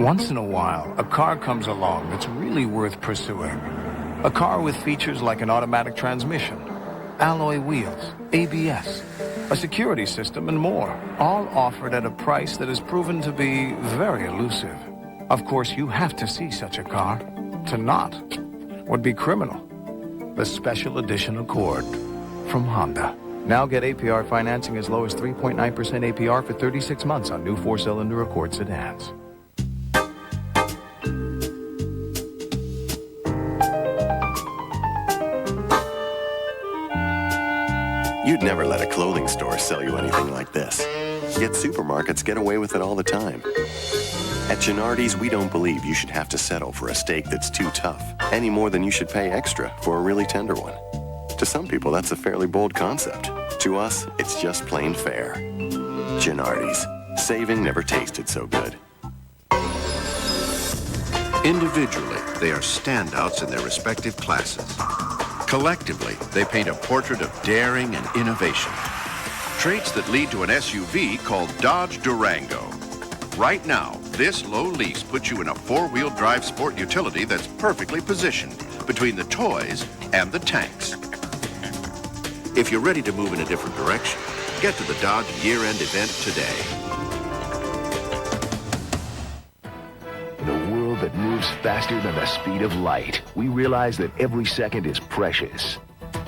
Once in a while, a car comes along that's really worth pursuing. A car with features like an automatic transmission, alloy wheels, ABS, a security system, and more, all offered at a price that has proven to be very elusive. Of course, you have to see such a car. To not would be criminal. The Special Edition Accord from Honda. Now get APR financing as low as 3.9% APR for 36 months on new 4-cylinder Accord sedans. You'd never let a clothing store sell you anything like this. Yet supermarkets get away with it all the time. At Gennardi's, we don't believe you should have to settle for a steak that's too tough, any more than you should pay extra for a really tender one. To some people, that's a fairly bold concept. To us, it's just plain fair. Gennardi's. Saving never tasted so good. Individually, they are standouts in their respective classes. Collectively, they paint a portrait of daring and innovation. Traits that lead to an SUV called Dodge Durango. Right now, this low lease puts you in a four-wheel drive sport utility that's perfectly positioned between the toys and the tanks. If you're ready to move in a different direction, get to the Dodge year-end event today. In a world that moves faster than the speed of light, we realize that every second is precious.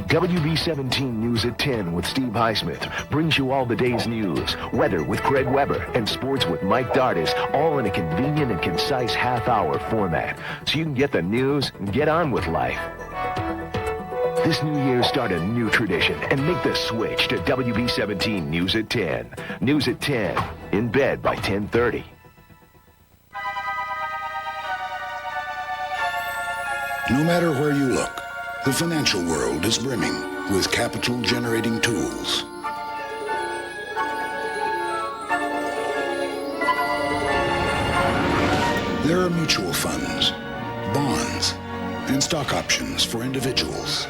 WB-17 News at 10 with Steve Highsmith brings you all the day's news, weather with Craig Weber, and sports with Mike Dardis, all in a convenient and concise half-hour format, so you can get the news and get on with life. This new year, start a new tradition and make the switch to WB-17 News at 10. News at 10, in bed by 10:30. No matter where you look, the financial world is brimming with capital-generating tools. There are mutual funds, bonds, and stock options for individuals,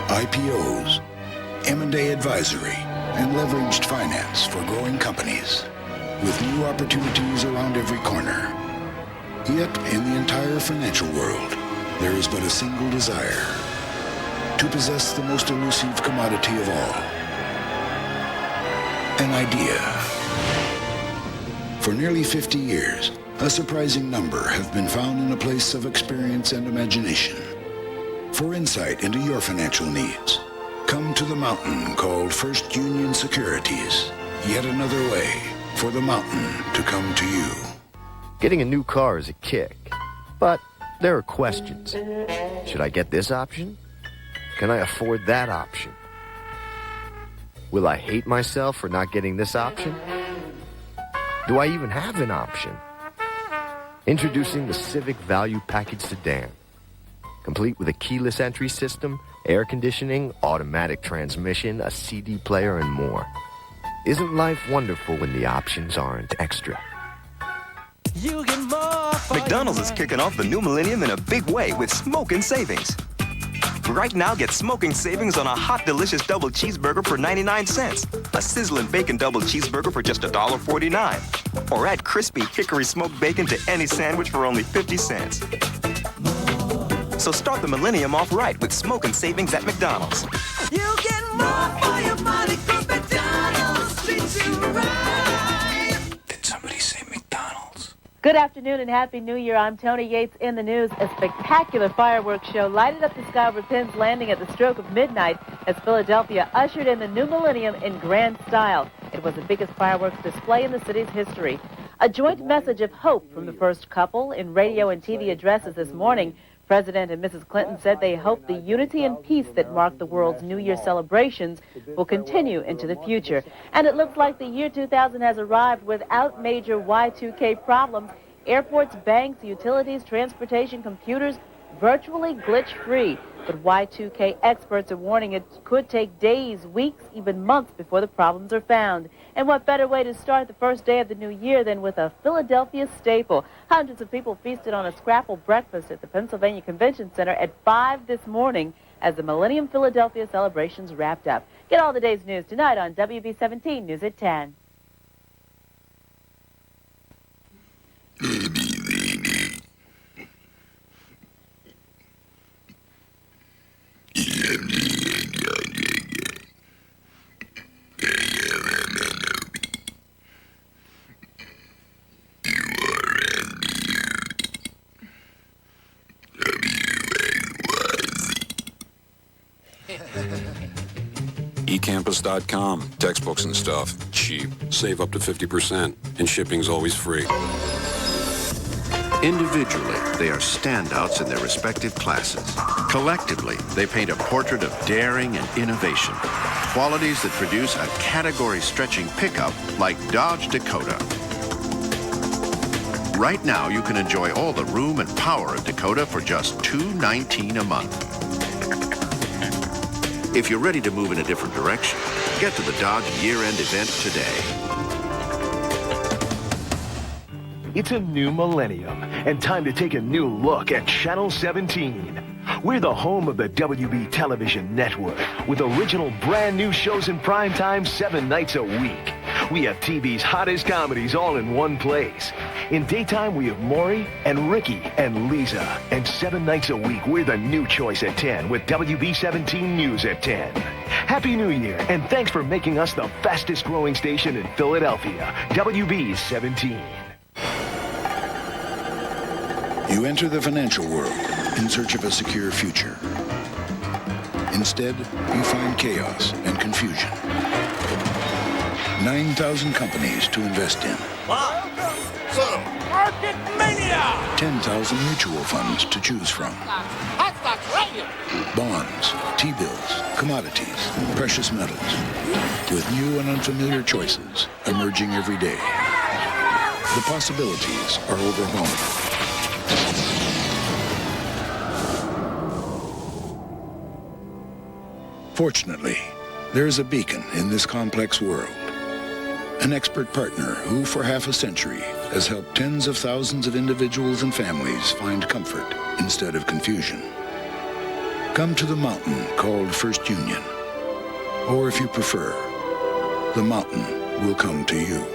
IPOs, M&A advisory, and leveraged finance for growing companies, with new opportunities around every corner. Yet, in the entire financial world, there is but a single desire: to possess the most elusive commodity of all, an idea. For nearly 50 years, a surprising number have been found in a place of experience and imagination. For insight into your financial needs, come to the mountain called First Union Securities. Yet another way for the mountain to come to you. Getting a new car is a kick, but there are questions. Should I get this option? Can I afford that option? Will I hate myself for not getting this option? Do I even have an option? Introducing the Civic Value Package Sedan, complete with a keyless entry system, air conditioning, automatic transmission, a CD player, and more. Isn't life wonderful when the options aren't extra? You get more. McDonald's is kicking off the new millennium in a big way with smoking savings. Right now, get smoking savings on a hot, delicious double cheeseburger for 99 cents, a sizzling bacon double cheeseburger for just $1.49, or add crispy hickory smoked bacon to any sandwich for only 50 cents. So start the millennium off right with smoking savings at McDonald's. You get more for your money 'cause McDonald's treats you right. Did somebody say McDonald's? Good afternoon and Happy New Year. I'm Tony Yates in the news. A spectacular fireworks show lighted up the sky over Penn's Landing at the stroke of midnight as Philadelphia ushered in the new millennium in grand style. It was the biggest fireworks display in the city's history. A joint message of hope from the first couple in radio and TV addresses this morning. President and Mrs. Clinton said they hope the unity and peace that mark the world's New Year celebrations will continue into the future. And it looks like the year 2000 has arrived without major Y2K problems. Airports, banks, utilities, transportation, computers, virtually glitch-free. But Y2K experts are warning it could take days, weeks, even months before the problems are found. And what better way to start the first day of the new year than with a Philadelphia staple? Hundreds of people feasted on a scrapple breakfast at the Pennsylvania Convention Center at 5 this morning as the Millennium Philadelphia celebrations wrapped up. Get all the day's news tonight on WB-17 News at 10. eCampus.com. Textbooks and stuff. Cheap. Save up to 50%. And shipping's always free. Individually, they are standouts in their respective classes. Collectively, they paint a portrait of daring and innovation. Qualities that produce a category-stretching pickup like Dodge Dakota. Right now, you can enjoy all the room and power of Dakota for just $219 a month. If you're ready to move in a different direction, get to the Dodge year-end event today. It's a new millennium, and time to take a new look at Channel 17. We're the home of the WB television network, with original brand new shows in prime time 7 nights a week. We have TV's hottest comedies all in one place. In daytime, we have Maury and Ricky and Lisa. And 7 nights a week, we're the new choice at 10 with WB-17 News at 10. Happy New Year, and thanks for making us the fastest growing station in Philadelphia, WB-17. You enter the financial world in search of a secure future. Instead, you find chaos and confusion. 9,000 companies to invest in. Market mania! 10,000 mutual funds to choose from. Hot stocks right here. Bonds, T-bills, commodities, precious metals. With new and unfamiliar choices emerging every day. The possibilities are overwhelming. Fortunately, there is a beacon in this complex world. An expert partner who, for half a century, has helped tens of thousands of individuals and families find comfort instead of confusion. Come to the mountain called First Union. Or if you prefer, the mountain will come to you.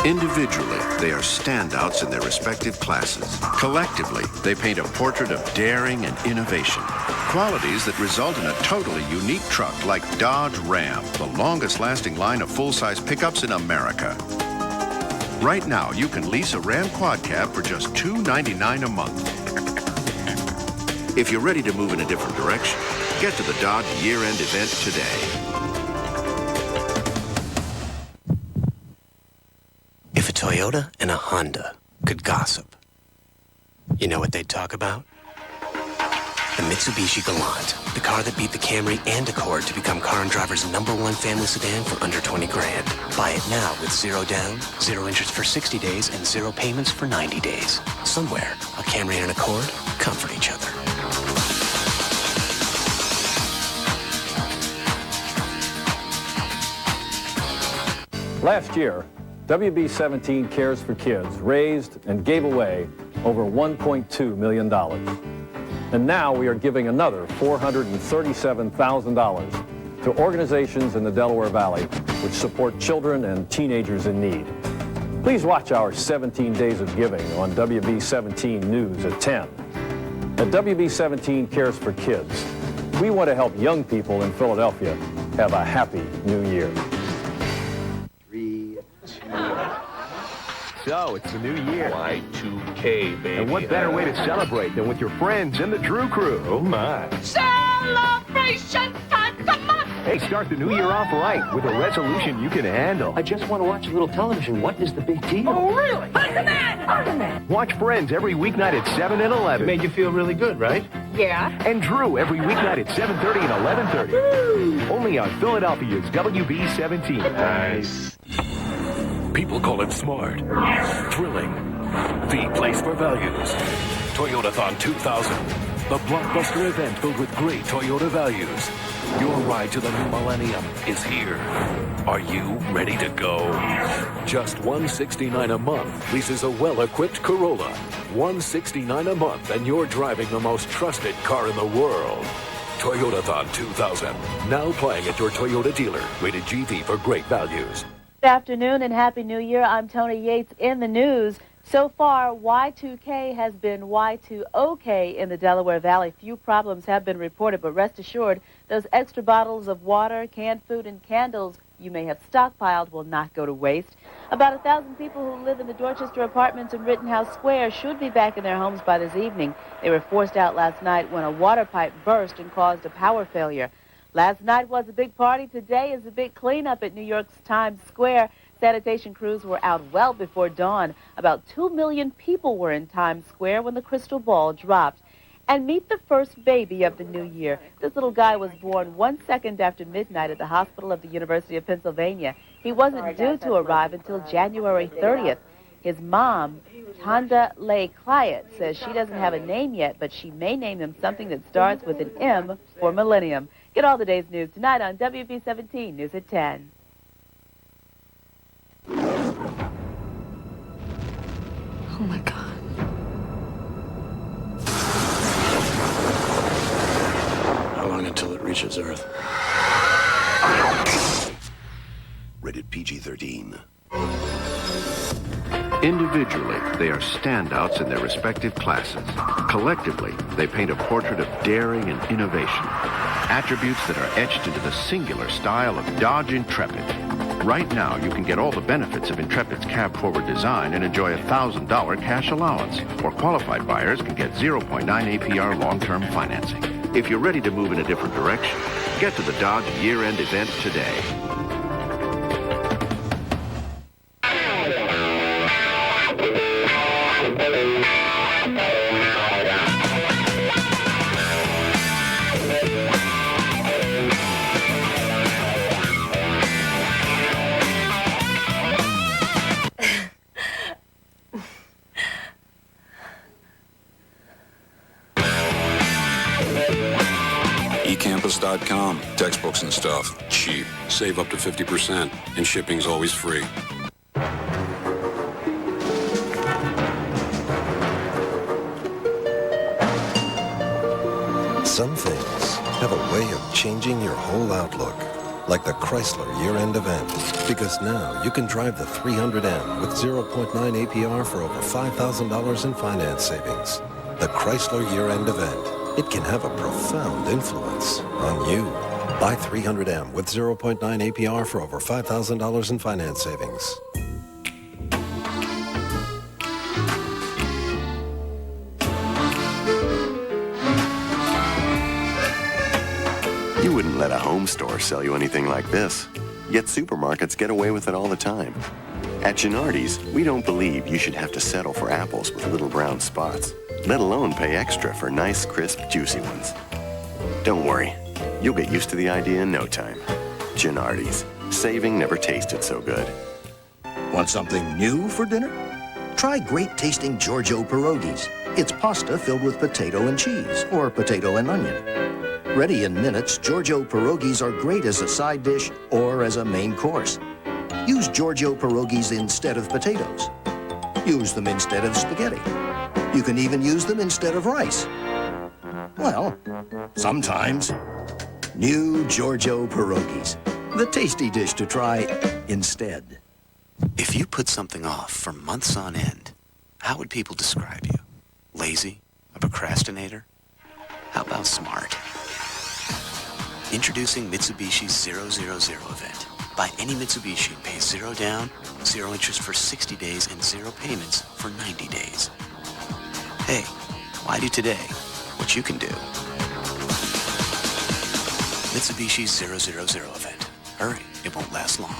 Individually, they are standouts in their respective classes. Collectively, they paint a portrait of daring and innovation. Qualities that result in a totally unique truck like Dodge Ram, the longest-lasting line of full-size pickups in America. Right now, you can lease a Ram Quad Cab for just $299 a month. If you're ready to move in a different direction, get to the Dodge year-end event today. If a Toyota and a Honda could gossip, you know what they'd talk about? The Mitsubishi Galant, the car that beat the Camry and Accord to become Car and Driver's #1 family sedan for under 20 grand. Buy it now with 0 down, 0 interest for 60 days, and 0 payments for 90 days. Somewhere, a Camry and an Accord comfort each other. Last year, WB-17 Cares for Kids raised and gave away over $1.2 million. And now we are giving another $437,000 to organizations in the Delaware Valley which support children and teenagers in need. Please watch our 17 Days of Giving on WB-17 News at 10. At WB-17 Cares for Kids, we want to help young people in Philadelphia have a happy new year. 3, 2. So, it's the new year. Y2K, baby. And what better way to celebrate than with your friends in the Drew Crew? Oh, my. Celebration time, come on! Hey, start the new year off right with a resolution you can handle. I just want to watch a little television. What is the big deal? Oh, really? Underman! Watch Friends every weeknight at 7 and 11. It made you feel really good, right? Yeah. And Drew every weeknight at 7:30 and 11:30. Woo! Only on Philadelphia's WB-17. Nice. People call it smart, thrilling, the place for values. Toyotathon 2000, the blockbuster event filled with great Toyota values. Your ride to the new millennium is here. Are you ready to go? Just $169 a month leases a well-equipped Corolla. $169 a month and you're driving the most trusted car in the world. Toyotathon 2000, now playing at your Toyota dealer. Rated GV for great values. Good afternoon and Happy New Year. I'm Tony Yates in the news. So far, Y2K has been Y2OK in the Delaware Valley. Few problems have been reported, but rest assured, those extra bottles of water, canned food, and candles you may have stockpiled will not go to waste. About 1,000 people who live in the Dorchester apartments in Rittenhouse Square should be back in their homes by this evening. They were forced out last night when a water pipe burst and caused a power failure. Last night was a big party. Today is a big cleanup at New York's Times Square. Sanitation crews were out well before dawn. About 2 million people were in Times Square when the crystal ball dropped. And meet the first baby of the new year. This little guy was born 1 second after midnight at the hospital of the University of Pennsylvania. He wasn't due to arrive until January 30th. His mom, Tanda Leigh Clyott, says she doesn't have a name yet, but she may name him something that starts with an M for Millennium. Get all the day's news tonight on WB-17 News at 10. Oh, my God. How long until it reaches Earth? Rated PG-13. Individually, they are standouts in their respective classes. Collectively, they paint a portrait of daring and innovation. Attributes that are etched into the singular style of Dodge Intrepid. Right now, you can get all the benefits of Intrepid's cab-forward design and enjoy a $1,000 cash allowance. Or qualified buyers can get 0.9 APR long-term financing. If you're ready to move in a different direction, get to the Dodge year-end event today. Ecampus.com. Textbooks and stuff. Cheap. Save up to 50%. And shipping's always free. Some things have a way of changing your whole outlook. Like the Chrysler year-end event. Because now you can drive the 300M with 0.9 APR for over $5,000 in finance savings. The Chrysler year-end event. It can have a profound influence on you. Buy 300M with 0.9 APR for over $5,000 in finance savings. You wouldn't let a home store sell you anything like this. Yet supermarkets get away with it all the time. At Gennardi's, we don't believe you should have to settle for apples with little brown spots, let alone pay extra for nice, crisp, juicy ones. Don't worry. You'll get used to the idea in no time. Gennardi's. Saving never tasted so good. Want something new for dinner? Try great-tasting Giorgio pierogies. It's pasta filled with potato and cheese, or potato and onion. Ready in minutes, Giorgio pierogies are great as a side dish or as a main course. Use Giorgio pierogies instead of potatoes. Use them instead of spaghetti. You can even use them instead of rice. Well, sometimes. New Giorgio pierogies. The tasty dish to try instead. If you put something off for months on end, how would people describe you? Lazy? A procrastinator? How about smart? Introducing Mitsubishi's 000 event. Buy any Mitsubishi and pay 0 down, 0 interest for 60 days, and 0 payments for 90 days. Hey, why do today what you can do? Mitsubishi's 000 event. Hurry, it won't last long.